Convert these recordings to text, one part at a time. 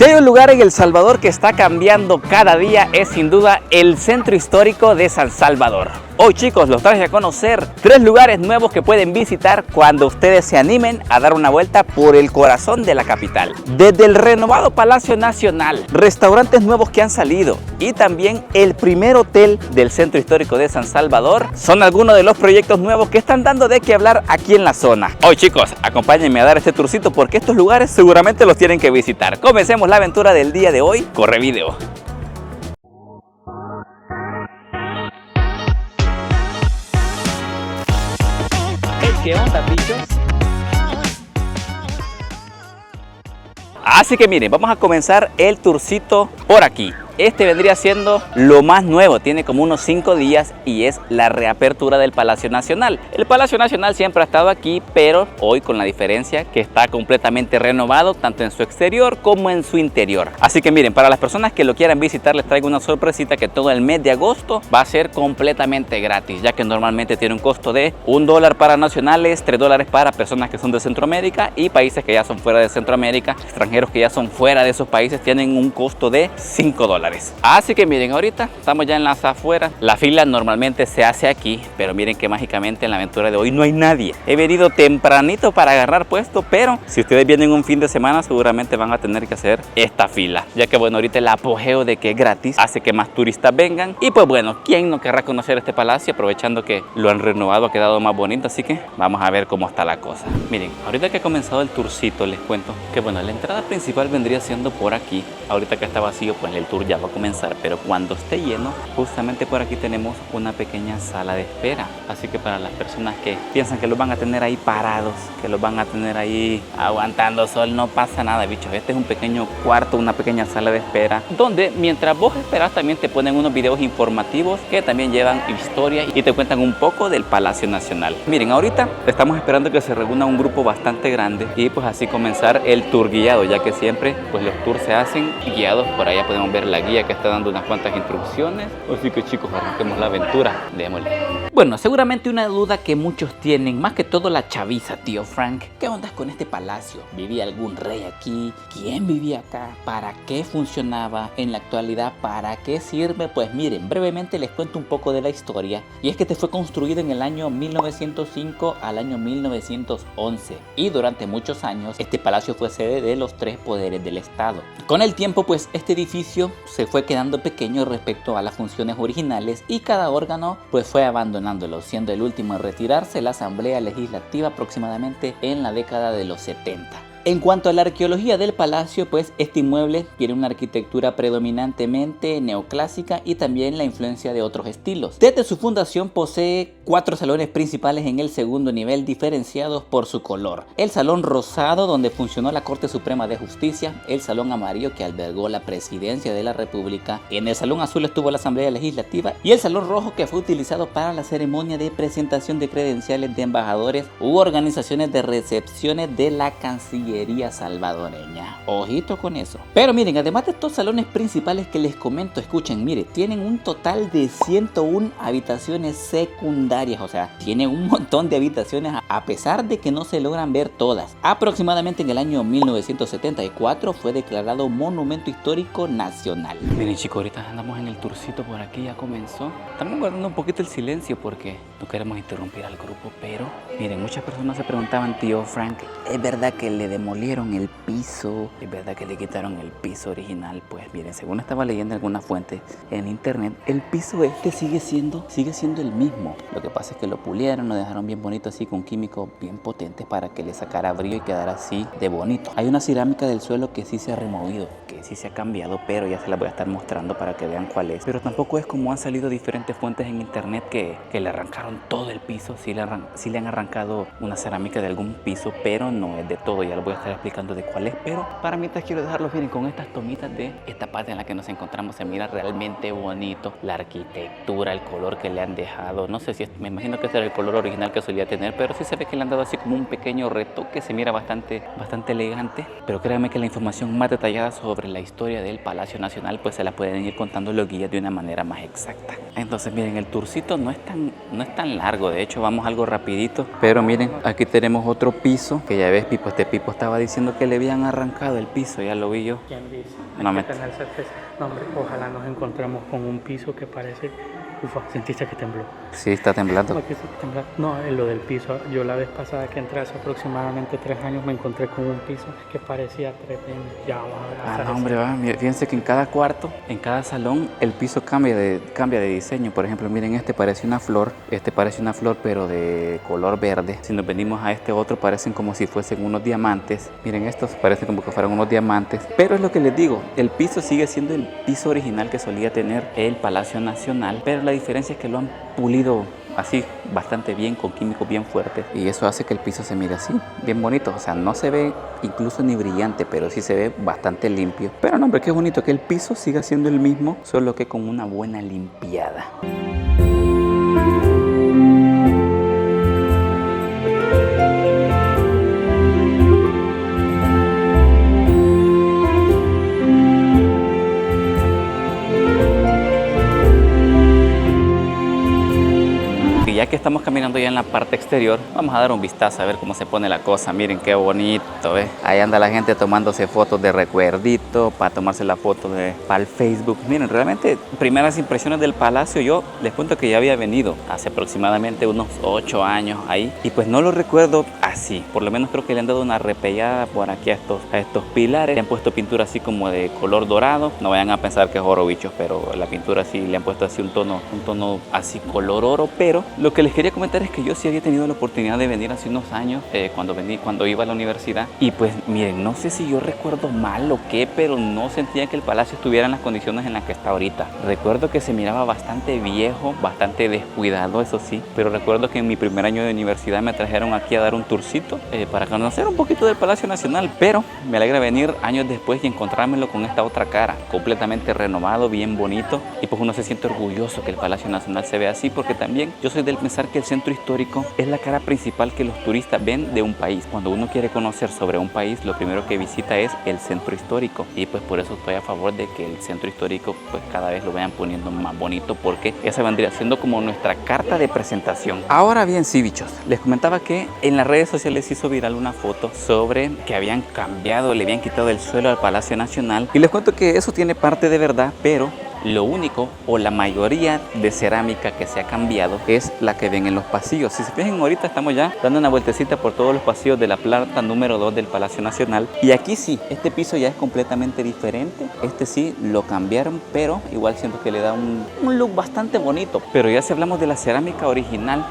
Si hay un lugar en El Salvador que está cambiando cada día es sin duda el Centro Histórico de San Salvador. Hoy chicos los traje a conocer 3 lugares nuevos que pueden visitar cuando ustedes se animen a dar una vuelta por el corazón de la capital. Desde el renovado Palacio Nacional, restaurantes nuevos que han salido y también el primer hotel del Centro Histórico de San Salvador son algunos de los proyectos nuevos que están dando de qué hablar aquí en la zona. Hoy chicos, acompáñenme a dar este tourcito porque estos lugares seguramente los tienen que visitar. Comencemos la aventura del día de hoy. Corre video. ¿Qué onda, bichos? Así que miren, vamos a comenzar el tourcito por aquí. Este vendría siendo lo más nuevo, tiene como unos 5 días y es la reapertura del Palacio Nacional. El Palacio Nacional siempre ha estado aquí, pero hoy con la diferencia que está completamente renovado, tanto en su exterior como en su interior. Así que miren, para las personas que lo quieran visitar, les traigo una sorpresita que todo el mes de agosto va a ser completamente gratis, ya que normalmente tiene un costo de $1 para nacionales, $3 para personas que son de Centroamérica y países que ya son fuera de Centroamérica, extranjeros que ya son fuera de esos países tienen un costo de $5. Así que miren, ahorita estamos ya en las afueras. La fila normalmente se hace aquí, pero miren que mágicamente en la aventura de hoy no hay nadie. He venido tempranito para agarrar puesto, pero si ustedes vienen un fin de semana seguramente van a tener que hacer esta fila, ya que bueno, ahorita el apogeo de que es gratis hace que más turistas vengan y pues bueno, ¿quién no querrá conocer este palacio? Aprovechando que lo han renovado, ha quedado más bonito, así que vamos a ver cómo está la cosa. Miren, ahorita que ha comenzado el tourcito les cuento que bueno, la entrada principal vendría siendo por aquí. Ahorita que está vacío pues el tour ya va a comenzar, pero cuando esté lleno, justamente por aquí tenemos una pequeña sala de espera. Así que para las personas que piensan que los van a tener ahí parados, que los van a tener ahí aguantando sol, no pasa nada, bichos. Este es un pequeño cuarto, una pequeña sala de espera, donde mientras vos esperas también te ponen unos videos informativos que también llevan historia y te cuentan un poco del Palacio Nacional. Miren, ahorita estamos esperando que se reúna un grupo bastante grande y pues así comenzar el tour guiado, ya que siempre pues los tours se hacen guiados. Por allá podemos ver la guía que está dando unas cuantas instrucciones. Así que chicos, arranquemos la aventura. Démosle. Bueno, seguramente una duda que muchos tienen, más que todo la chaviza, tío Frank. ¿Qué onda con este palacio? ¿Vivía algún rey aquí? ¿Quién vivía acá? ¿Para qué funcionaba? En la actualidad, ¿para qué sirve? Pues miren, brevemente les cuento un poco de la historia. Y es que este fue construido en el año 1905 al año 1911. Y durante muchos años, este palacio fue sede de los 3 poderes del Estado. Con el tiempo, pues este edificio se fue quedando pequeño respecto a las funciones originales y cada órgano pues fue abandonándolo, siendo el último en retirarse la Asamblea Legislativa aproximadamente en la década de los 70. En cuanto a la arqueología del palacio, pues este inmueble tiene una arquitectura predominantemente neoclásica y también la influencia de otros estilos. Desde su fundación posee 4 salones principales en el segundo nivel diferenciados por su color. El salón rosado donde funcionó la Corte Suprema de Justicia, el salón amarillo que albergó la Presidencia de la República, en el salón azul estuvo la Asamblea Legislativa y el salón rojo que fue utilizado para la ceremonia de presentación de credenciales de embajadores u organizaciones de recepciones de la Cancillería salvadoreña. Ojito con eso. Pero miren, además de estos salones principales que les comento, escuchen, miren, tienen un total de 101 habitaciones secundarias, o sea, tiene un montón de habitaciones a pesar de que no se logran ver todas. Aproximadamente en el año 1974 fue declarado Monumento Histórico Nacional. Miren chicos, ahorita andamos en el tourcito por aquí, ya comenzó. Estamos guardando un poquito el silencio porque no queremos interrumpir al grupo, pero miren, muchas personas se preguntaban, tío Frank, ¿es verdad que le demolieron el piso? ¿Es verdad que le quitaron el piso original? Pues miren, según estaba leyendo algunas fuentes en internet, el piso este sigue siendo el mismo. Lo que pasa es que lo pulieron, lo dejaron bien bonito así con químicos bien potentes para que le sacara brillo y quedara así de bonito. Hay una cerámica del suelo que sí se ha removido, que sí se ha cambiado, pero ya se la voy a estar mostrando para que vean cuál es. Pero tampoco es como han salido diferentes fuentes en internet que le arrancaron todo el piso. Sí le han arrancado una cerámica de algún piso, pero no es de todo. Ya lo voy a estar explicando de cuál es, pero para mientras quiero dejarlos miren con estas tomitas de esta parte en la que nos encontramos. Se mira realmente bonito la arquitectura, el color que le han dejado. No sé si me imagino que este era el color original que solía tener, pero sí se ve que le han dado así como un pequeño retoque. Se mira bastante elegante, pero créanme que la información más detallada sobre sobre la historia del Palacio Nacional, pues se la pueden ir contando los guías de una manera más exacta. Entonces miren, el tourcito no es tan largo, de hecho vamos algo rapidito, pero miren, aquí tenemos otro piso, que ya ves, Pipo, este Pipo estaba diciendo que le habían arrancado el piso, ya lo vi yo. ¿Quién dice? No, Hay que tener certeza. No, hombre, ojalá nos encontremos con un piso que parece... Ufa, ¿sentiste que tembló? Sí, está temblando. No, que sí, tembló. No, en lo del piso. Yo la vez pasada que entré hace aproximadamente 3 años me encontré con un piso que parecía tremendo. Ya vamos a ver. No, hombre, va. Fíjense que en cada cuarto, en cada salón, el piso cambia de diseño. Por ejemplo, miren, este parece una flor pero de color verde. Si nos venimos a este otro, parecen como si fuesen unos diamantes. Miren, estos parecen como que fueran unos diamantes. Pero es lo que les digo, el piso sigue siendo el piso original que solía tener el Palacio Nacional, pero la diferencia es que lo han pulido así bastante bien, con químicos bien fuertes, y eso hace que el piso se mire así, bien bonito. O sea, no se ve incluso ni brillante, pero sí se ve bastante limpio. Pero no, hombre, qué bonito que el piso siga siendo el mismo, solo que con una buena limpiada. Ya que estamos caminando ya en la parte exterior, vamos a dar un vistazo a ver cómo se pone la cosa. Miren qué bonito, ¿eh? Ahí anda la gente tomándose fotos de recuerdito, para tomarse la foto para el Facebook. Miren, realmente, primeras impresiones del palacio, yo les cuento que ya había venido hace aproximadamente unos 8 años ahí, y pues no lo recuerdo así. Por lo menos creo que le han dado una repellada por aquí a estos pilares. Le han puesto pintura así como de color dorado. No vayan a pensar que es oro, bichos, pero la pintura sí le han puesto así un tono así color oro. Pero lo que les quería comentar es que yo sí había tenido la oportunidad de venir hace unos años, cuando iba a la universidad, y pues miren, no sé si yo recuerdo mal o qué, pero no sentía que el palacio estuviera en las condiciones en las que está ahorita. Recuerdo que se miraba bastante viejo, bastante descuidado, eso sí, pero recuerdo que en mi primer año de universidad me trajeron aquí a dar un tourcito para conocer un poquito del Palacio Nacional, pero me alegra venir años después y encontrármelo con esta otra cara, completamente renovado, bien bonito, y pues uno se siente orgulloso que el Palacio Nacional se vea así, porque también yo soy del pensar que el centro histórico es la cara principal que los turistas ven de un país. Cuando uno quiere conocer sobre un país, lo primero que visita es el centro histórico, y pues por eso estoy a favor de que el centro histórico pues cada vez lo vayan poniendo más bonito, porque esa vendría siendo como nuestra carta de presentación. Ahora bien, sí, bichos, les comentaba que en las redes sociales se hizo viral una foto sobre que habían cambiado, le habían quitado el suelo al Palacio Nacional, y les cuento que eso tiene parte de verdad, pero lo único o la mayoría de cerámica que se ha cambiado es la que ven en los pasillos. Si se fijan, ahorita estamos ya dando una vueltecita por todos los pasillos de la planta número 2 del Palacio Nacional, y aquí sí, este piso ya es completamente diferente. Este sí lo cambiaron, pero igual siento que le da un look bastante bonito. Pero ya si hablamos de la cerámica original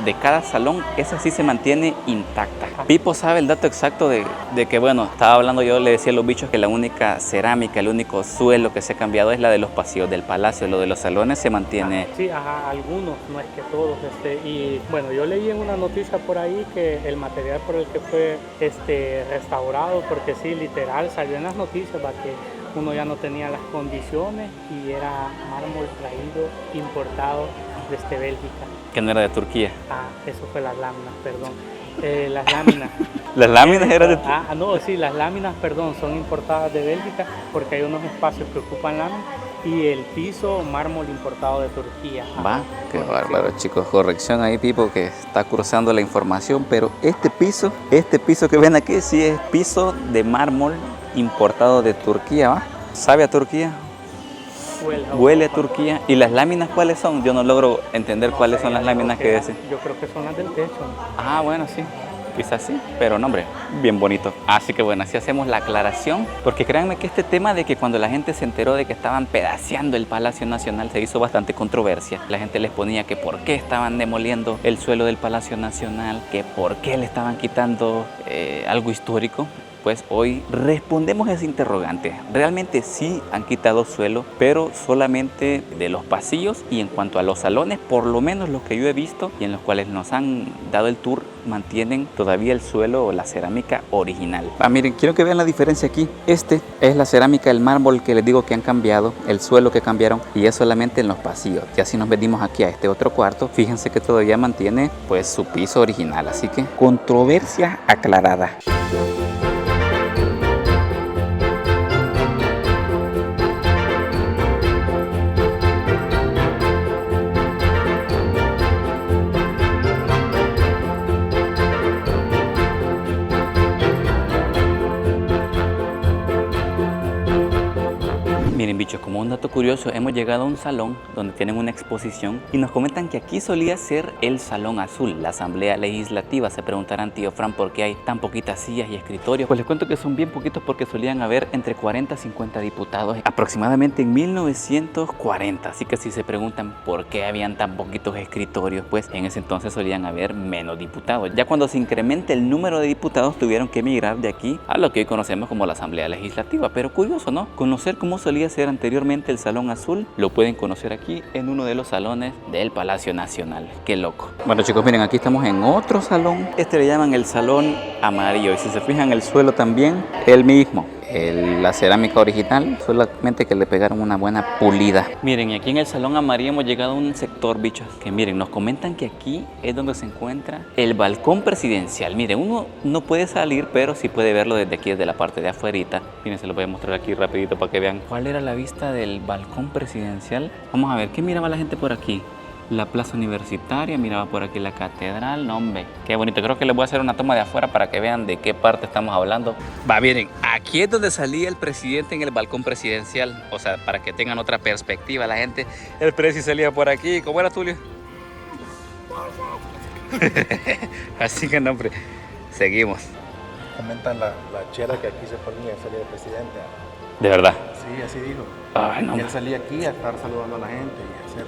de cada salón, esa sí se mantiene intacta. Pipo sabe el dato exacto de que, bueno, estaba hablando, yo le decía a los bichos que la única cerámica, el único suelo que se ha cambiado es la de los pasillos del palacio. Lo de los salones se mantiene. Sí, ajá, algunos, no es que todos. Y bueno, yo leí en una noticia por ahí que el material por el que fue restaurado, porque sí, literal, salió en las noticias que uno ya no tenía las condiciones y era mármol traído, importado desde Bélgica. Que no era de Turquía. Eso fue las láminas, perdón. Las láminas. ¿Las láminas eran de Turquía? No, sí, las láminas, perdón, son importadas de Bélgica, porque hay unos espacios que ocupan láminas, y el piso, mármol importado de Turquía. Va, qué bárbaro, chicos. Corrección ahí, Pipo, que está cruzando la información, pero este piso que ven aquí sí es piso de mármol importado de Turquía, ¿va? ¿Sabe a Turquía? Huele a Turquía. ¿Y las láminas cuáles son? Yo no logro entender cuáles son las láminas que dicen. Yo creo que son las del techo. Bueno, sí. Quizás sí, pero no, hombre, bien bonito. Así que bueno, así hacemos la aclaración, porque créanme que este tema de que cuando la gente se enteró de que estaban pedaceando el Palacio Nacional se hizo bastante controversia. La gente les ponía que por qué estaban demoliendo el suelo del Palacio Nacional, que por qué le estaban quitando algo histórico. Pues hoy respondemos a ese interrogante. Realmente sí han quitado suelo, pero solamente de los pasillos, y en cuanto a los salones, por lo menos los que yo he visto y en los cuales nos han dado el tour, mantienen todavía el suelo o la cerámica original. Miren, quiero que vean la diferencia aquí. Este es la cerámica, el mármol que les digo que han cambiado, el suelo que cambiaron, y es solamente en los pasillos. Ya si nos venimos aquí a este otro cuarto, fíjense que todavía mantiene pues su piso original, así que controversia aclarada. Miren bichos, como un dato curioso, hemos llegado a un salón donde tienen una exposición y nos comentan que aquí solía ser el Salón Azul, la Asamblea Legislativa. Se preguntarán, tío Fran, ¿por qué hay tan poquitas sillas y escritorios? Pues les cuento que son bien poquitos porque solían haber entre 40 y 50 diputados aproximadamente en 1940. Así que si se preguntan por qué habían tan poquitos escritorios, pues en ese entonces solían haber menos diputados. Ya cuando se incrementa el número de diputados tuvieron que emigrar de aquí a lo que hoy conocemos como la Asamblea Legislativa. Pero curioso, ¿no? Conocer cómo solía ser anteriormente el Salón Azul, lo pueden conocer aquí en uno de los salones del Palacio Nacional. Qué loco. Bueno chicos, miren, aquí estamos en otro salón. Este le llaman el Salón Amarillo. Y si se fijan, el suelo también, el mismo. La cerámica original, solamente que le pegaron una buena pulida. Miren, y aquí en el Salón Amarillo hemos llegado a un sector, bichos, que miren, nos comentan que aquí es donde se encuentra el balcón presidencial. Miren, uno no puede salir, pero sí puede verlo desde aquí, desde la parte de afuerita. Miren, se lo voy a mostrar aquí rapidito para que vean cuál era la vista del balcón presidencial. Vamos a ver, ¿qué miraba la gente por aquí? La plaza universitaria, miraba por aquí la catedral. No, hombre, qué bonito. Creo que les voy a hacer una toma de afuera para que vean de qué parte estamos hablando. Va, miren, aquí es donde salía el presidente en el balcón presidencial. O sea, para que tengan otra perspectiva la gente. El presi salía por aquí. ¿Cómo era, Tulio? Así que no, hombre, seguimos. Comentan la chera que aquí se ponía salía el presidente. ¿De verdad? Sí, así dijo. Ay, no. Y él salía aquí a estar saludando a la gente y hacer...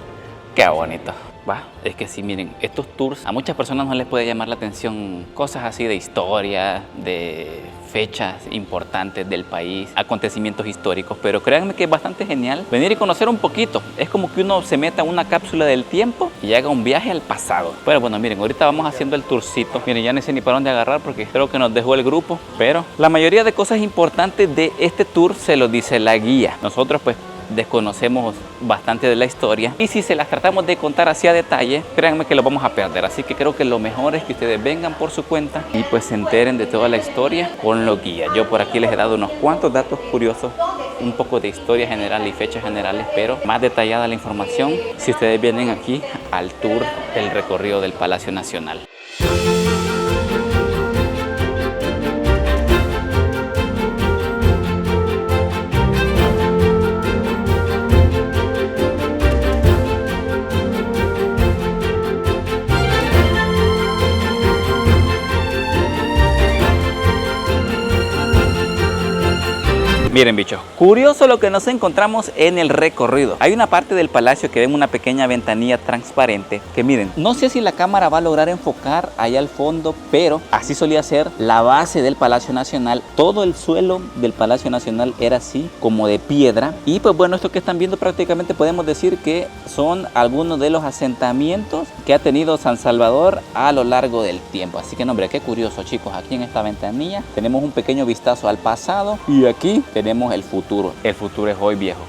Qué bonito. Va, es que sí, miren, estos tours a muchas personas no les puede llamar la atención cosas así de historia, de fechas importantes del país, acontecimientos históricos, pero créanme que es bastante genial venir y conocer un poquito. Es como que uno se meta en una cápsula del tiempo y haga un viaje al pasado. Pero bueno, miren, ahorita vamos haciendo el tourcito. Miren, ya no sé ni para dónde agarrar porque creo que nos dejó el grupo, pero la mayoría de cosas importantes de este tour se lo dice la guía. Nosotros pues desconocemos bastante de la historia y si se las tratamos de contar así a detalle, créanme que lo vamos a perder. Así que creo que lo mejor es que ustedes vengan por su cuenta y pues se enteren de toda la historia con los guías. Yo por aquí les he dado unos cuantos datos curiosos, un poco de historia general y fechas generales, pero más detallada la información si ustedes vienen aquí al tour del recorrido del Palacio Nacional. Miren bichos, curioso lo que nos encontramos en el recorrido. Hay una parte del palacio que ven una pequeña ventanilla transparente que miren, no sé si la cámara va a lograr enfocar allá al fondo, pero así solía ser la base del Palacio Nacional. Todo el suelo del Palacio Nacional era así, como de piedra. Y pues bueno, esto que están viendo prácticamente podemos decir que son algunos de los asentamientos que ha tenido San Salvador a lo largo del tiempo. Así que no, hombre, qué curioso chicos, aquí en esta ventanilla tenemos un pequeño vistazo al pasado y aquí tenemos el futuro. El futuro es hoy, viejo.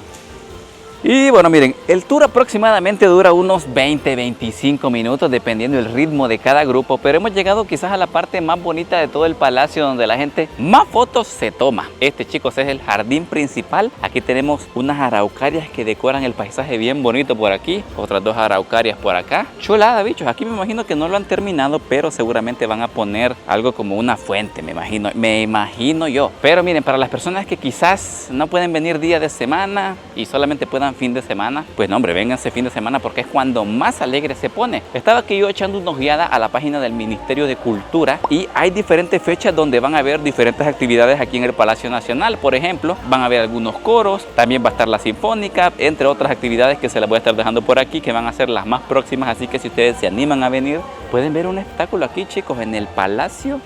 Y bueno, miren, el tour aproximadamente dura unos 20-25 minutos dependiendo del ritmo de cada grupo, pero hemos llegado quizás a la parte más bonita de todo el palacio donde la gente más fotos se toma. Este, chicos, es el jardín principal. Aquí tenemos unas araucarias que decoran el paisaje bien bonito por aquí, otras dos araucarias por acá. Chulada, bichos. Aquí me imagino que no lo han terminado, pero seguramente van a poner algo como una fuente, me imagino yo. Pero miren, para las personas que quizás no pueden venir día de semana y solamente puedan fin de semana, pues no, hombre, vénganse fin de semana porque es cuando más alegre se pone. Estaba aquí yo echando una ojeada a la página del Ministerio de Cultura y hay diferentes fechas donde van a haber diferentes actividades aquí en el Palacio Nacional. Por ejemplo, van a haber algunos coros, también va a estar la Sinfónica, entre otras actividades que se las voy a estar dejando por aquí, que van a ser las más próximas, así que si ustedes se animan a venir, pueden ver un espectáculo aquí, chicos, en el Palacio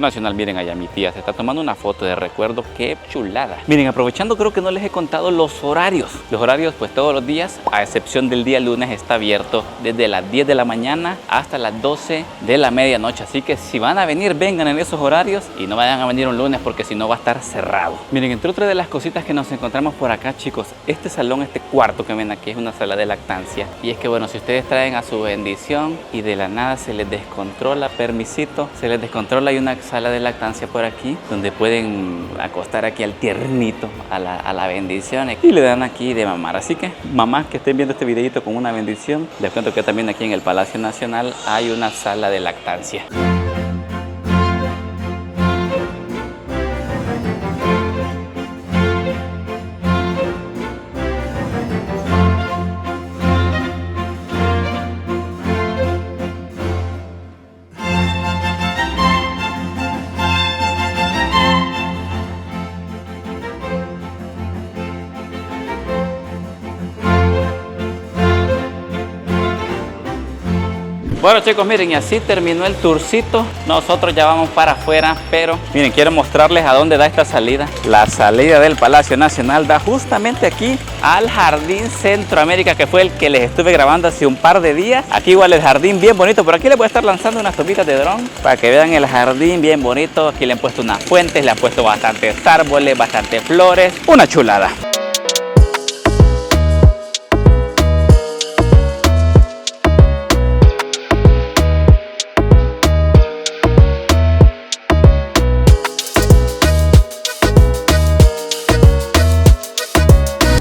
Nacional. Miren, allá mi tía se está tomando una foto de recuerdo, qué chulada. Miren, aprovechando, creo que no les he contado los horarios. Los horarios pues todos los días, a excepción del día lunes, está abierto desde las 10 de la mañana hasta las 12 de la medianoche. Así que si van a venir, vengan en esos horarios y no vayan a venir un lunes porque si no va a estar cerrado. Miren, entre otras de las cositas que nos encontramos por acá, chicos, este salón, este cuarto que ven aquí es una sala de lactancia. Y es que bueno, si ustedes traen a su bendición y de la nada se les descontrola, permisito, se les descontrola, hay una sala de lactancia por aquí donde pueden acostar aquí al tiernito, a la bendición, y le dan aquí de mamá. Así que mamás que estén viendo este videito con una bendición, les cuento que también aquí en el Palacio Nacional hay una sala de lactancia. Bueno chicos, miren, y así terminó el tourcito. Nosotros ya vamos para afuera, pero miren, quiero mostrarles a dónde da esta salida. La salida del Palacio Nacional da justamente aquí al Jardín Centroamérica, que fue el que les estuve grabando hace un par de días. Aquí igual el jardín bien bonito. Por aquí les voy a estar lanzando unas tomitas de dron para que vean el jardín bien bonito. Aquí le han puesto unas fuentes, le han puesto bastantes árboles, bastantes flores. Una chulada.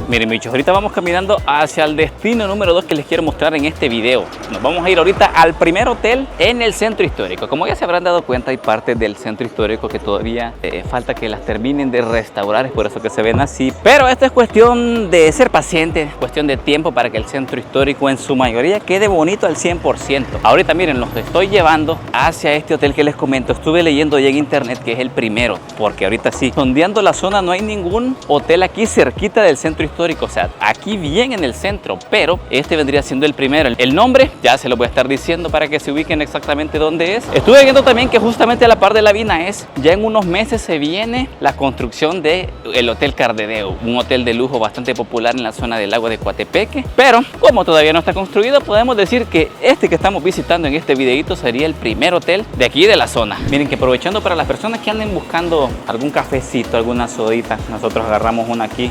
Miren bichos, ahorita vamos caminando hacia el destino número 2 que les quiero mostrar en este video. Nos vamos a ir ahorita al primer hotel en el centro histórico. Como ya se habrán dado cuenta, hay partes del centro histórico que todavía falta que las terminen de restaurar, es por eso que se ven así. Pero esto es cuestión de ser paciente, cuestión de tiempo para que el centro histórico en su mayoría quede bonito al 100%. Ahorita miren, los estoy llevando hacia este hotel que les comento. Estuve leyendo ya en internet que es el primero, porque ahorita sí, sondeando la zona, no hay ningún hotel aquí cerquita del centro histórico. O sea, aquí bien en el centro, pero este vendría siendo el primero. El nombre ya se lo voy a estar diciendo para que se ubiquen exactamente dónde es. Estuve viendo también que justamente a la par de la Vina es, ya en unos meses se viene la construcción del Hotel Cardedeu, un hotel de lujo bastante popular en la zona del lago de Coatepeque. Pero como todavía no está construido, podemos decir que este que estamos visitando en este videito sería el primer hotel de aquí de la zona. Miren que aprovechando para las personas que anden buscando algún cafecito, alguna sodita, nosotros agarramos una aquí.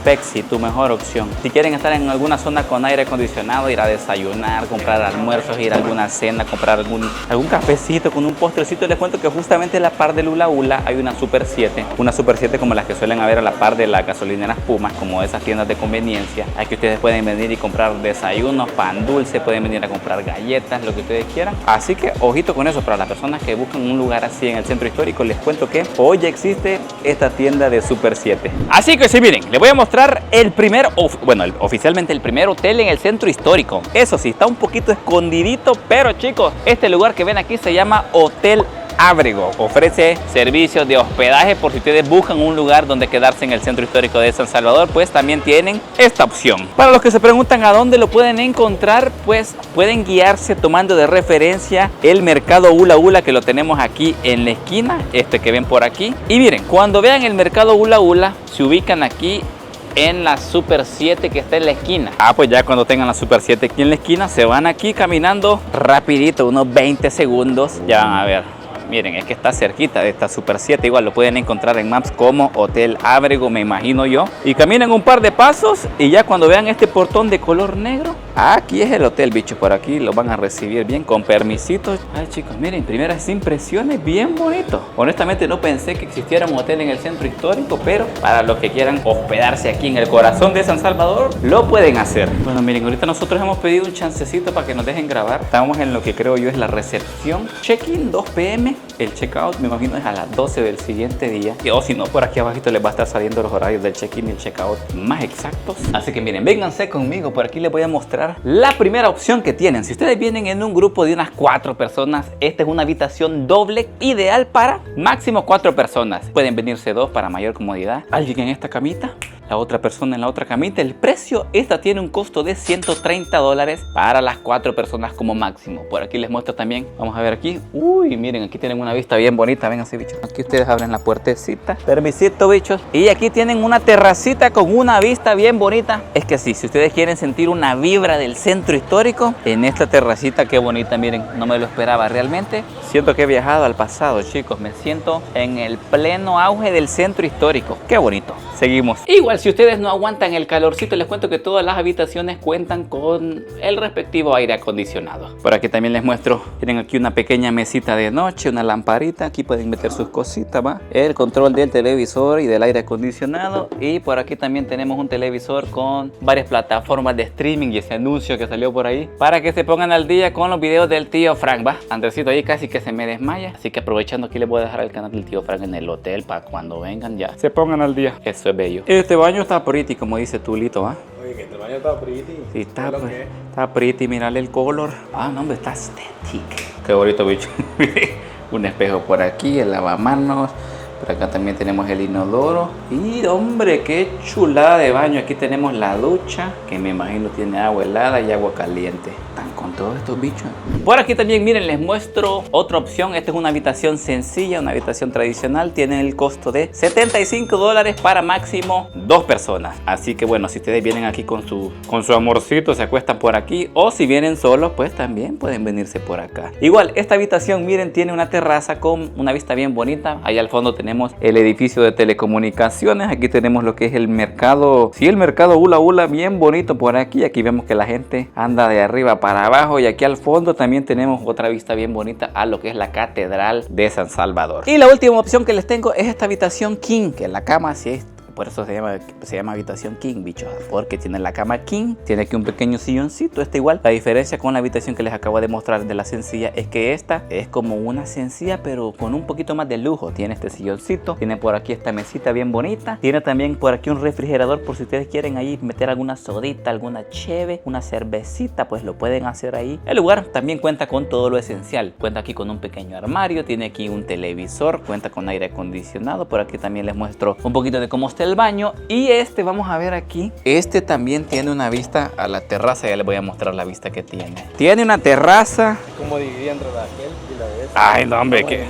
Pepsi, tu mejor opción. Si quieren estar en alguna zona con aire acondicionado, ir a desayunar, comprar almuerzos, ir a alguna cena, comprar algún cafecito con un postrecito, les cuento que justamente a la par del Ula Ula hay una Super 7. Una Super 7 como las que suelen haber a la par de las gasolineras Pumas, como esas tiendas de conveniencia. Aquí ustedes pueden venir y comprar desayunos, pan dulce, pueden venir a comprar galletas, lo que ustedes quieran. Así que ojito con eso para las personas que buscan un lugar así en el centro histórico. Les cuento que hoy ya existe esta tienda de Super 7. Así que sí, miren, les voy a mostrar oficialmente el primer hotel en el centro histórico. Eso sí, está un poquito escondidito, pero chicos, este lugar que ven aquí se llama Hotel Ábrego. Ofrece servicios de hospedaje por si ustedes buscan un lugar donde quedarse en el centro histórico de San Salvador, pues también tienen esta opción. Para los que se preguntan a dónde lo pueden encontrar, pues pueden guiarse tomando de referencia el mercado Ula Ula, que lo tenemos aquí en la esquina, este que ven por aquí. Y miren, cuando vean el mercado Ula Ula, se ubican aquí en la Super 7 que está en la esquina. Pues ya cuando tengan la Super 7 aquí en la esquina, se van aquí caminando rapidito, unos 20 segundos, ya van a ver. Miren, es que está cerquita de esta Super 7. Igual lo pueden encontrar en Maps como Hotel Ábrego, me imagino yo. Y caminan un par de pasos y ya cuando vean este portón de color negro, aquí es el hotel, bicho. Por aquí lo van a recibir bien, con permisitos. Ay, chicos, miren, primeras impresiones, bien bonito. Honestamente no pensé que existiera un hotel en el centro histórico, pero para los que quieran hospedarse aquí en el corazón de San Salvador, lo pueden hacer. Bueno, miren, ahorita nosotros hemos pedido un chancecito para que nos dejen grabar. Estamos en lo que creo yo es la recepción. Check-in 2 p.m. El checkout me imagino es a las 12 del siguiente día. O si no, por aquí abajito les va a estar saliendo los horarios del check-in y el checkout más exactos. Así que miren, vénganse conmigo. Por aquí les voy a mostrar la primera opción que tienen. Si ustedes vienen en un grupo de unas 4 personas, esta es una habitación doble ideal para máximo 4 personas. Pueden venirse 2 para mayor comodidad. Alguien en esta camita, la otra persona en la otra camita. El precio, esta tiene un costo de $130 para las 4 personas como máximo. Por aquí les muestro también, vamos a ver aquí. Uy, miren, aquí tienen una vista bien bonita. Ven así, bichos. Aquí ustedes abren la puertecita. Permisito, bichos. Y aquí tienen una terracita con una vista bien bonita. Es que sí, si ustedes quieren sentir una vibra del centro histórico, en esta terracita, qué bonita, miren, no me lo esperaba realmente. Siento que he viajado al pasado, chicos. Me siento en el pleno auge del centro histórico. Qué bonito. Seguimos. Igual, si ustedes no aguantan el calorcito, les cuento que todas las habitaciones cuentan con el respectivo aire acondicionado. Por aquí también les muestro, tienen aquí una pequeña mesita de noche, una lamparita, aquí pueden meter sus cositas, ¿va? El control del televisor y del aire acondicionado. Y por aquí también tenemos un televisor con varias plataformas de streaming y ese anuncio que salió por ahí, para que se pongan al día con los videos del tío Frank, ¿va? Andresito ahí casi que se me desmaya, así que aprovechando aquí les voy a dejar el canal del tío Frank en el hotel para cuando vengan ya se pongan al día. Eso es bello. Este baño está pretty, como dice Tulito, ¿va? Oye, que este baño está pretty. Sí, está pretty, mirale el color. No, hombre, está aesthetic. Qué bonito, bicho. Un espejo por aquí, el lavamanos. Por acá también tenemos el inodoro. Y, hombre, qué chulada de baño. Aquí tenemos la ducha, que me imagino tiene agua helada y agua caliente. Tan con todos estos bichos. Por aquí también, miren, les muestro otra opción. Esta es una habitación sencilla, una habitación tradicional. Tiene el costo de $75 para máximo 2 personas. Así que bueno, si ustedes vienen aquí con su amorcito, se acuestan por aquí. O si vienen solos, pues también pueden venirse por acá. Igual, esta habitación, miren, tiene una terraza con una vista bien bonita. Allá al fondo tenemos el edificio de telecomunicaciones. Aquí tenemos lo que es el mercado. Sí, el mercado Ula Ula, bien bonito por aquí. Aquí vemos que la gente anda de arriba para abajo. Y aquí al fondo también tenemos otra vista bien bonita a lo que es la Catedral de San Salvador. Y la última opción que les tengo es esta habitación King, que la cama sí es. Por eso se llama habitación King, bichos. Porque tiene la cama King, tiene aquí un pequeño silloncito. Esta igual. La diferencia con la habitación que les acabo de mostrar de la sencilla es que esta es como una sencilla, pero con un poquito más de lujo. Tiene este silloncito, tiene por aquí esta mesita bien bonita. Tiene también por aquí un refrigerador por si ustedes quieren ahí meter alguna sodita, alguna cheve, una cervecita, pues lo pueden hacer ahí. El lugar también cuenta con todo lo esencial. Cuenta aquí con un pequeño armario, tiene aquí un televisor, cuenta con aire acondicionado. Por aquí también les muestro un poquito de cómo está el baño. Y vamos a ver aquí, también tiene una vista a la terraza. Ya les voy a mostrar la vista que tiene. Tiene una terraza. Como dividida entre la aquel y la de esa. Ay, no, hombre, que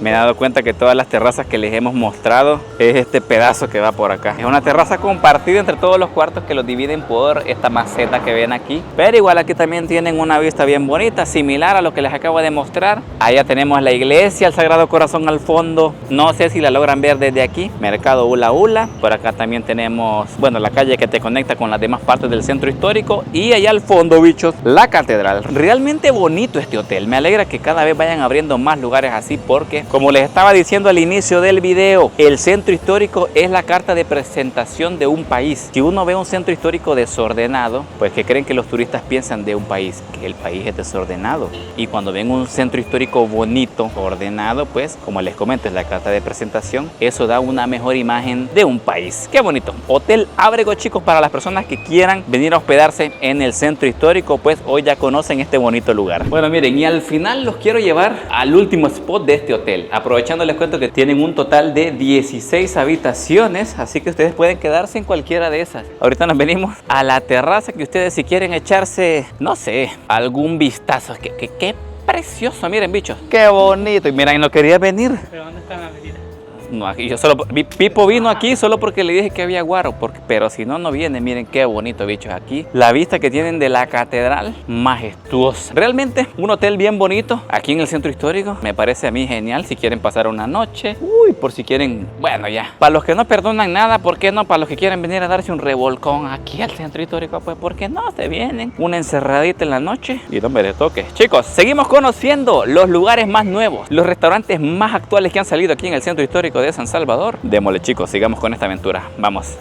me he dado cuenta que todas las terrazas que les hemos mostrado es este pedazo que va por acá. Es una terraza compartida entre todos los cuartos que los dividen por esta maceta que ven aquí. Pero igual aquí también tienen una vista bien bonita, similar a lo que les acabo de mostrar. Allá tenemos la iglesia, el Sagrado Corazón al fondo. No sé si la logran ver desde aquí. Mercado Ula Ula. Por acá también tenemos, bueno, la calle que te conecta con las demás partes del centro histórico. Y allá al fondo, bichos, la catedral. Realmente bonito este hotel. Me alegra que cada vez vayan abriendo más lugares así, porque como les estaba diciendo al inicio del video, el centro histórico es la carta de presentación de un país. Si uno ve un centro histórico desordenado, pues que creen que los turistas piensan de un país, que el país es desordenado. Y cuando ven un centro histórico bonito, ordenado, pues como les comento, es la carta de presentación. Eso da una mejor imagen de un país. Qué bonito. Hotel Ábrego, chicos, para las personas que quieran venir a hospedarse en el centro histórico, pues hoy ya conocen este bonito lugar. Bueno, miren, y al final los quiero llevar al último spot de este hotel. Aprovechando, les cuento que tienen un total de 16 habitaciones, así que ustedes pueden quedarse en cualquiera de esas. Ahorita nos venimos a la terraza, que ustedes si quieren echarse, no sé, algún vistazo. Qué precioso, miren, bichos. Qué bonito. Y miren, no quería venir. ¿Pero dónde está la medida? No, aquí yo solo, Pipo vino aquí solo porque le dije que había guaro, pero si no, no viene. Miren qué bonito, bichos, aquí. La vista que tienen de la catedral, majestuosa. Realmente un hotel bien bonito aquí en el centro histórico. Me parece a mí genial si quieren pasar una noche. Uy, por si quieren, bueno, ya. Para los que no perdonan nada, ¿por qué no? Para los que quieren venir a darse un revolcón aquí al centro histórico, pues ¿por qué no? Se vienen una encerradita en la noche y no me le toque. Chicos, seguimos conociendo los lugares más nuevos, los restaurantes más actuales que han salido aquí en el centro histórico de San Salvador. Démosle, chicos, sigamos con esta aventura. Vamos.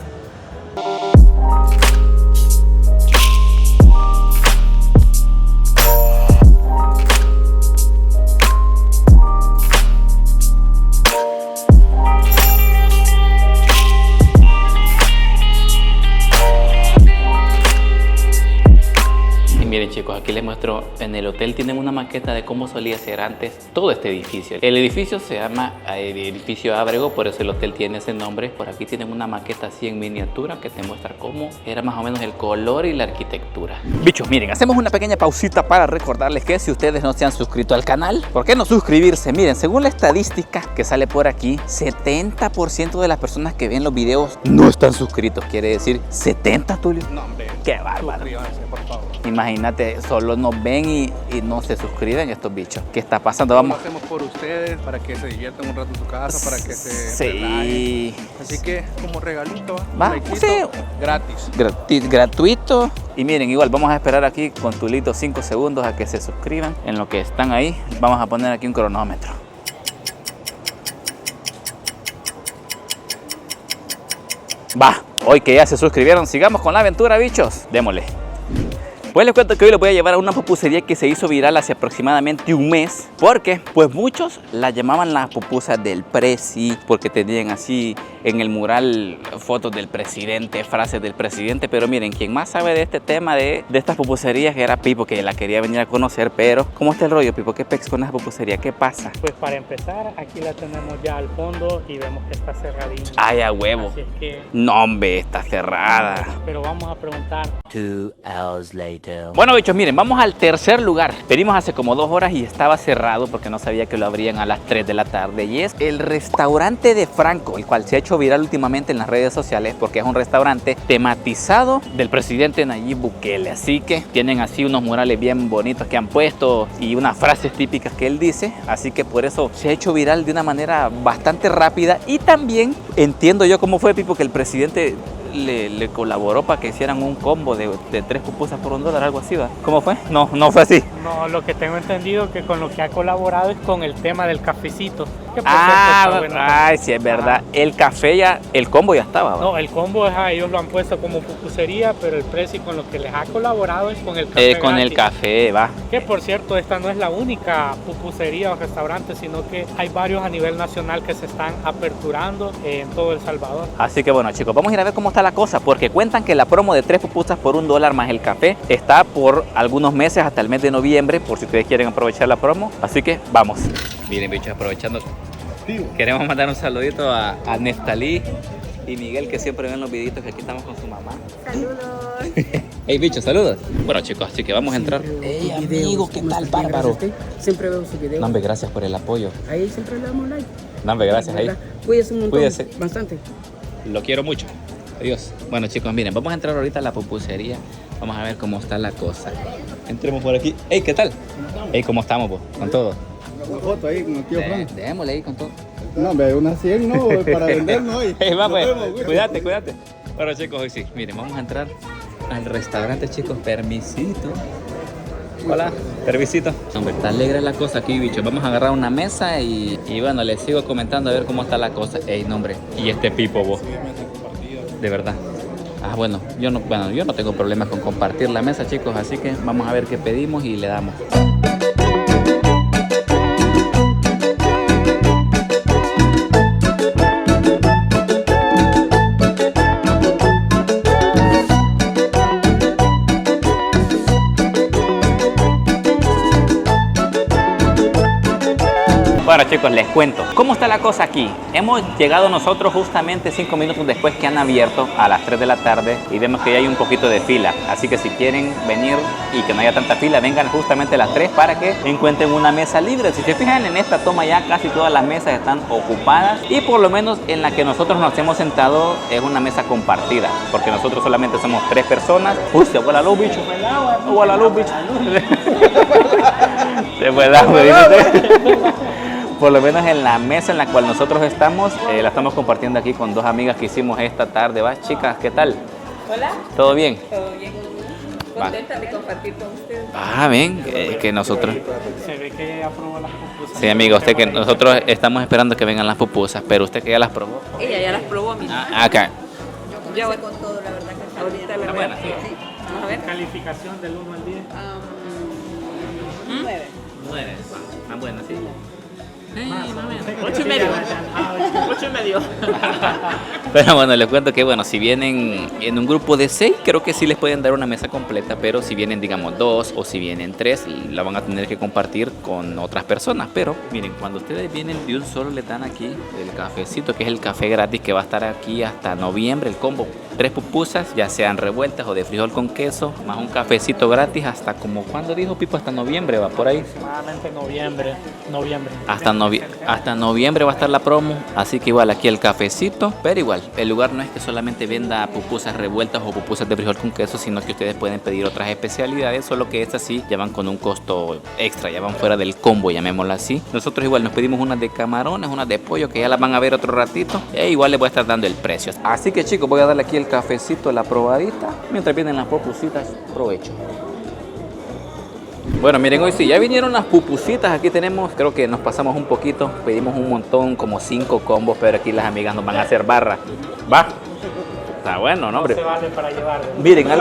Miren, chicos, aquí les muestro, en el hotel tienen una maqueta de cómo solía ser antes todo este edificio. El edificio se llama edificio Ábrego, por eso el hotel tiene ese nombre. Por aquí tienen una maqueta así en miniatura que te muestra cómo era más o menos el color y la arquitectura. Bichos, miren, hacemos una pequeña pausita para recordarles que si ustedes no se han suscrito al canal, ¿por qué no suscribirse? Miren, según la estadística que sale por aquí, 70% de las personas que ven los videos no están suscritos. Quiere decir 70, Tulio. No, hombre. Qué bárbaro. Suscríbanse, por favor. Imagínate, solo nos ven y no se suscriben estos bichos. ¿Qué está pasando? Vamos. Lo hacemos por ustedes, para que se diviertan un rato en su casa, para que se Sí. relajen. Así que como regalito, Va, likecito, sí. gratis. Gratuito. Y miren, igual vamos a esperar aquí con Tulito 5 segundos a que se suscriban. En lo que están ahí, vamos a poner aquí un cronómetro. Va, hoy que ya se suscribieron, sigamos con la aventura, bichos. Démosle. Pues les cuento que hoy les voy a llevar a una pupusería que se hizo viral hace aproximadamente un mes. Porque, pues muchos la llamaban las pupusas del presi, porque tenían así en el mural fotos del presidente, frases del presidente. Pero miren, quien más sabe de este tema de estas pupuserías era Pipo, que la quería venir a conocer. Pero, ¿cómo está el rollo, Pipo? ¿Qué pex con esa pupusería? ¿Qué pasa? Pues para empezar, aquí la tenemos ya al fondo y vemos que está cerradita. Ay, a huevo. Así es que, No, hombre, está cerrada. pero vamos a preguntar. 2 hours later. Bueno, bichos, miren, vamos al tercer lugar. Venimos hace como 2 horas y estaba cerrado porque no sabía que lo abrían a las 3 de la tarde. Y es el restaurante de Franco, el cual se ha hecho viral últimamente en las redes sociales porque es un restaurante tematizado del presidente Nayib Bukele. Así que tienen así unos murales bien bonitos que han puesto y unas frases típicas que él dice. Así que por eso se ha hecho viral de una manera bastante rápida. Y también entiendo yo cómo fue, Pipo, que el presidente le colaboró para que hicieran un combo de 3 pupusas por $1, algo así, ¿va? ¿Cómo fue? No, no fue así. No, lo que tengo entendido que con lo que ha colaborado es con el tema del cafecito. Que por cierto está bueno. Ay, sí, es verdad. El café ya, el combo ya estaba, ¿va? No, el combo ellos lo han puesto como pupusería, pero el precio con lo que les ha colaborado es con el café. Con el gratis. café, va. Que por cierto, esta no es la única pupusería o restaurante, sino que hay varios a nivel nacional que se están aperturando en todo El Salvador. Así que bueno, chicos, vamos a ir a ver cómo está la cosa, porque cuentan que la promo de 3 pupusas por $1 más el café está por algunos meses hasta el mes de noviembre, por si ustedes quieren aprovechar la promo. Así que vamos. Miren, bichos, aprovechando, queremos mandar un saludito a Neftalí y Miguel, que siempre ven los videitos que aquí estamos con su mamá. Saludos. Hey, bichos, saludos. Bueno, chicos, así que vamos a entrar. Hey, amigo, ¿qué tal, bárbaro? Siempre veo sus videos. Nambe, gracias por el apoyo. Ahí siempre le damos like. Nambe, gracias. Ahí. Cuídese un montón. Cuídese. Bastante. Lo quiero mucho. Adiós. Bueno, chicos, miren, vamos a entrar ahorita a la pupusería. Vamos a ver cómo está la cosa. Entremos por aquí. Hey, ¿qué tal? Hey, ¿cómo estamos, po? Con todo. Una foto ahí con el tío Frank. Démosle ahí con todo. No, hombre, una 100 no, para vender no hay. Hey, va, pues, Nos vemos, güey. cuídate, cuídate. Bueno, chicos, hoy sí. Miren, vamos a entrar al restaurante, chicos. Permisito. Hola, permisito. Hombre, está alegre la cosa aquí, bicho. Vamos a agarrar una mesa y bueno, les sigo comentando a ver cómo está la cosa. Ey, no, hombre. Y este Pipo, vos. De verdad. Ah, bueno, yo no tengo problemas con compartir la mesa, chicos. Así que vamos a ver qué pedimos y le damos. Bueno, chicos, les cuento. ¿Cómo está la cosa aquí? Hemos llegado nosotros justamente 5 minutos después que han abierto a las 3 de la tarde y vemos que ya hay un poquito de fila. Así que si quieren venir y que no haya tanta fila, vengan justamente a las 3 para que encuentren una mesa libre. Si se fijan en esta toma ya casi todas las mesas están ocupadas y por lo menos en la que nosotros nos hemos sentado es una mesa compartida porque nosotros solamente somos 3 personas. Uy, se fue la luz, bicho. Se fue la luz, bicho. Se fue el agua, por lo menos en la mesa en la cual nosotros estamos, la estamos compartiendo aquí con 2 amigas que hicimos esta tarde. ¿Va, chicas? ¿Qué tal? Hola. ¿Todo bien? Todo bien. Contenta de compartir con ustedes. Ah, ven, que nosotros... Se ve que ya probó las pupusas. Sí, amigo, usted que nosotros estamos esperando que vengan las pupusas, pero usted que ya las probó. Ella ya las probó, mi Acá. Yo voy con todo, la verdad que ahorita la buena, verdad. Sí. Vamos a ver. Calificación del 1 al 10. 9. 9. Más buena, sí. 8.5. 8.5. Pero bueno, les cuento que bueno, si vienen en un grupo de 6, creo que sí les pueden dar una mesa completa, pero si vienen, digamos, 2 o si vienen 3, la van a tener que compartir con otras personas. Pero miren, cuando ustedes vienen de un solo, les dan aquí el cafecito, que es el café gratis, que va a estar aquí hasta noviembre, el combo. 3 pupusas, ya sean revueltas o de frijol con queso, más un cafecito gratis hasta como, ¿cuándo dijo Pipo? Hasta noviembre, va por ahí. Aproximadamente noviembre. Hasta noviembre va a estar la promo, así que igual aquí el cafecito, pero igual, el lugar no es que solamente venda pupusas revueltas o pupusas de frijol con queso, sino que ustedes pueden pedir otras especialidades, solo que estas sí ya van con un costo extra, ya van fuera del combo, llamémoslo así. Nosotros igual nos pedimos unas de camarones, unas de pollo, que ya las van a ver otro ratito, e igual les voy a estar dando el precio. Así que chicos, voy a darle aquí el cafecito, la probadita, mientras vienen las pupusitas, provecho. Bueno, miren, hoy sí, ya vinieron las pupusitas. Aquí tenemos, creo que nos pasamos un poquito. Pedimos un montón, como 5 combos, pero aquí las amigas nos van a hacer barra. ¿Va? Está bueno, ¿no, hombre? Se vale para llevar. ¿Verdad? Miren,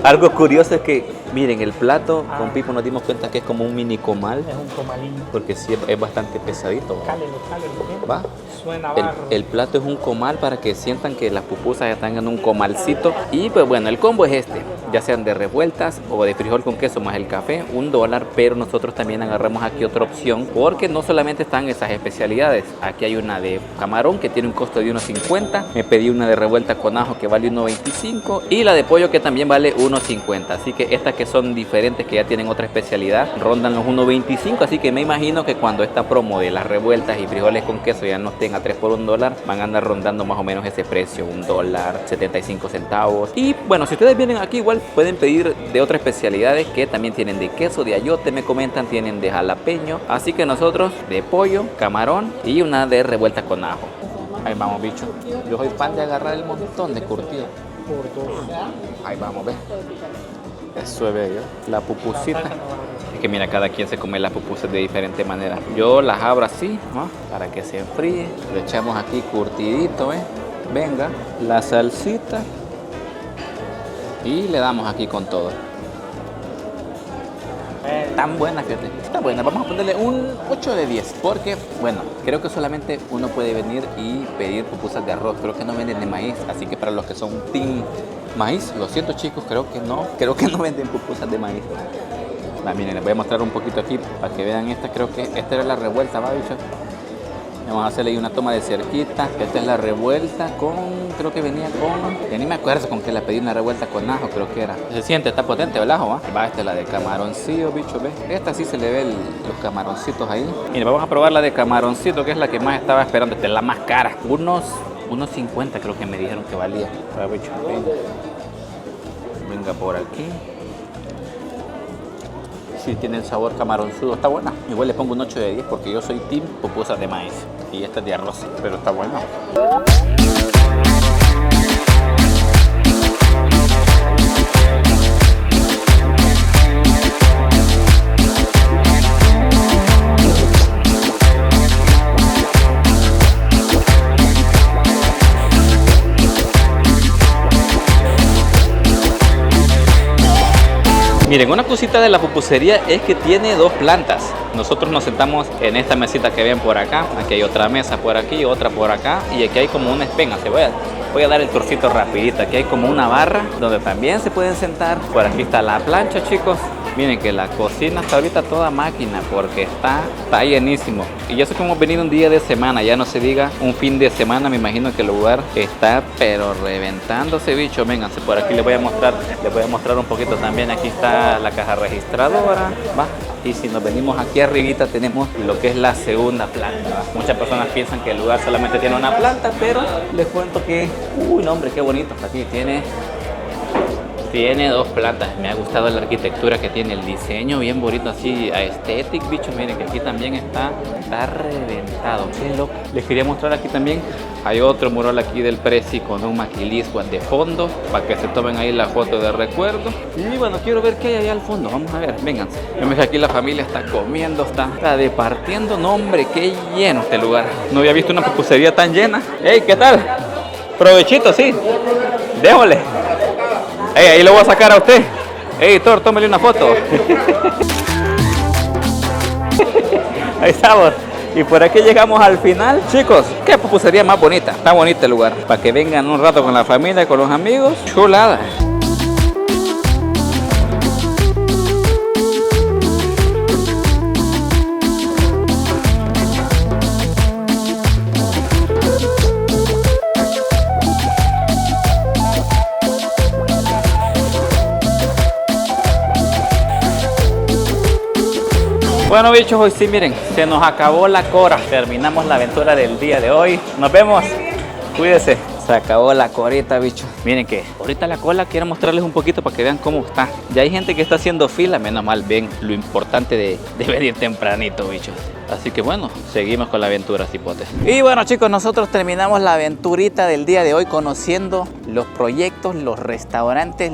algo curioso es que, miren, el plato, con Pipo nos dimos cuenta que es como un mini comal. Es un comalín. Porque sí, es bastante pesadito. Cálelo. ¿Va? Suena barro. El plato es un comal para que sientan que las pupusas están en un comalcito. Y pues bueno, el combo es este, ya sean de revueltas o de frijol con queso más el café, $1, pero nosotros también agarramos aquí otra opción porque no solamente están esas especialidades. Aquí hay una de camarón que tiene un costo de 1.50, me pedí una de revueltas revuelta con ajo que vale 1.25 y la de pollo que también vale 1.50. Así que estas que son diferentes, que ya tienen otra especialidad, rondan los 1.25. Así que me imagino que cuando esta promo de las revueltas y frijoles con queso ya no estén a 3 por $1, van a andar rondando más o menos ese precio, $1.75. Y bueno, si ustedes vienen aquí igual pueden pedir de otras especialidades que también tienen de queso, de ayote, me comentan, tienen de jalapeño. Así que nosotros de pollo, camarón y una de revuelta con ajo. Ahí vamos, bicho. Yo soy fan de agarrar el montón de curtido. Ahí vamos, ve. Eso es bello. La pupusita. Es que mira, cada quien se come las pupusas de diferente manera. Yo las abro así, ¿no? Para que se enfríe. Le echamos aquí curtidito, Venga, la salsita. Y le damos aquí con todo. Tan buena, fíjate. Está buena. Vamos a ponerle un 8 de 10. Porque, bueno, creo que solamente uno puede venir y pedir pupusas de arroz. Creo que no venden de maíz. Así que para los que son team maíz, lo siento chicos, creo que no venden pupusas de maíz. Miren, les voy a mostrar un poquito aquí para que vean esta. Creo que esta era la revuelta, ¿va, bicho? Vamos a hacerle ahí una toma de cerquita. Esta es la revuelta con, creo que venía con, ya ni me acuerdo con qué la pedí, una revuelta con ajo, creo que era. Se siente, está potente el ajo, ¿va? Va, esta es la de camaroncillo, bicho, ¿ves? Esta sí se le ve los camaroncitos ahí. Mire, vamos a probar la de camaroncito, que es la que más estaba esperando. Esta es la más cara. Unos 50 creo que me dijeron que valía. Va, bicho, venga por aquí. Sí, tiene el sabor camaronzudo, está buena. Igual le pongo un 8 de 10 porque yo soy team pupusas de maíz y esta es de arroz, pero está buena. Miren, una cosita de la pupusería es que tiene 2 plantas. Nosotros nos sentamos en esta mesita que ven por acá. Aquí hay otra mesa por aquí, otra por acá. Y aquí hay como una espenga. Voy a dar el tourcito rapidito. Aquí hay como una barra donde también se pueden sentar. Por aquí está la plancha, chicos. Miren que la cocina está ahorita toda máquina porque está llenísimo. Y eso que hemos venido un día de semana, ya no se diga un fin de semana, me imagino que el lugar está pero reventándose, bicho. Vénganse, por aquí les voy a mostrar un poquito también. Aquí está la caja registradora, ¿va? Y si nos venimos aquí arribita tenemos lo que es la segunda planta, ¿va? Muchas personas piensan que el lugar solamente tiene una planta, pero les cuento que, uy, no, hombre, qué bonito. Aquí tiene 2 plantas. Me ha gustado la arquitectura que tiene, el diseño bien bonito, así aesthetic, bicho. Miren que aquí también está reventado. Qué loco. Les quería mostrar aquí también. Hay otro mural aquí del Prezi con un maquilisco de fondo para que se tomen ahí la foto de recuerdo. Y bueno, quiero ver qué hay allá al fondo. Vamos a ver, vénganse. Vemos que aquí la familia está comiendo, está departiendo. No, hombre, qué lleno este lugar. No había visto una pupusería tan llena. Hey, ¿qué tal? Provechito, sí. Déjole. Hey, ahí lo voy a sacar a usted. Hey, Thor, tómale una foto. Ahí estamos. Y por aquí llegamos al final. Chicos, qué pupusería más bonita. Está bonito el lugar. Para que vengan un rato con la familia, con los amigos. Chulada. Bueno, bichos, hoy sí, miren, se nos acabó la cora. Terminamos la aventura del día de hoy. Nos vemos. Cuídense. Se acabó la corita, bichos. Miren que ahorita la cola quiero mostrarles un poquito para que vean cómo está. Ya hay gente que está haciendo fila. Menos mal, ven lo importante de venir tempranito, bichos. Así que bueno, seguimos con la aventura, cipotes. Y bueno, chicos, nosotros terminamos la aventurita del día de hoy conociendo los proyectos, los restaurantes,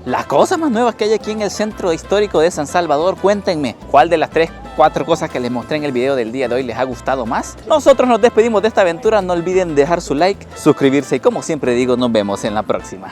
las cosas más nuevas que hay aquí en el centro histórico de San Salvador. Cuéntenme, ¿cuál de las 3-4 cosas que les mostré en el video del día de hoy les ha gustado más? Nosotros nos despedimos de esta aventura. No olviden dejar su like, suscribirse y como siempre digo, nos vemos en la próxima.